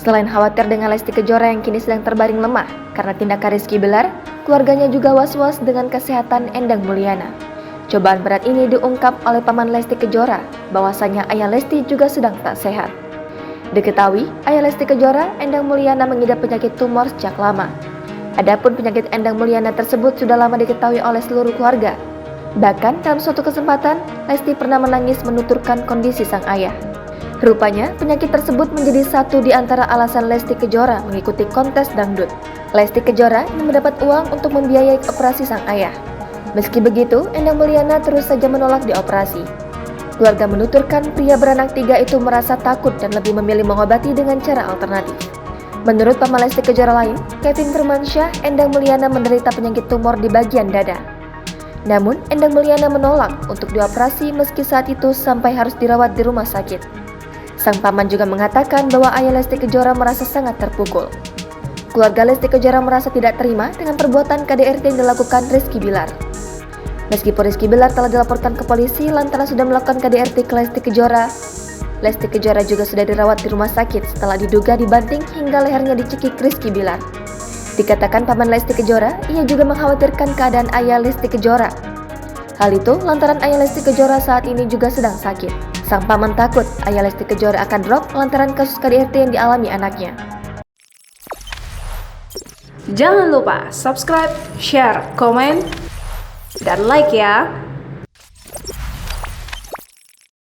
Selain khawatir dengan Lesti Kejora yang kini sedang terbaring lemah karena tindakan Rizky Bilar, keluarganya juga was-was dengan kesehatan Endang Mulyana. Cobaan berat ini diungkap oleh paman Lesti Kejora bahwasanya ayah Lesti juga sedang tak sehat. Diketahui, ayah Lesti Kejora, Endang Mulyana mengidap penyakit tumor sejak lama. Adapun penyakit Endang Mulyana tersebut sudah lama diketahui oleh seluruh keluarga. Bahkan dalam suatu kesempatan, Lesti pernah menangis menuturkan kondisi sang ayah. Rupanya, penyakit tersebut menjadi satu di antara alasan Lesti Kejora mengikuti kontes dangdut. Lesti Kejora ingin mendapat uang untuk membiayai operasi sang ayah. Meski begitu, Endang Mulyana terus saja menolak dioperasi. Keluarga menuturkan pria beranak 3 itu merasa takut dan lebih memilih mengobati dengan cara alternatif. Menurut paman Lesti Kejora lain, Kevin Firmansyah, Endang Mulyana menderita penyakit tumor di bagian dada. Namun, Endang Mulyana menolak untuk dioperasi meski saat itu sampai harus dirawat di rumah sakit. Sang paman juga mengatakan bahwa ayah Lesti Kejora merasa sangat terpukul. Keluarga Lesti Kejora merasa tidak terima dengan perbuatan KDRT yang dilakukan Rizky Bilar. Meskipun Rizky Bilar telah dilaporkan ke polisi lantaran sudah melakukan KDRT ke Lesti Kejora, Lesti Kejora juga sudah dirawat di rumah sakit setelah diduga dibanting hingga lehernya dicekik Rizky Bilar. Dikatakan paman Lesti Kejora, ia juga mengkhawatirkan keadaan ayah Lesti Kejora. Hal itu lantaran ayah Lesti Kejora saat ini juga sedang sakit. Sang paman takut ayah Lesti Kejora akan drop lantaran kasus KDRT yang dialami anaknya. Jangan lupa subscribe, share, komen, dan like ya!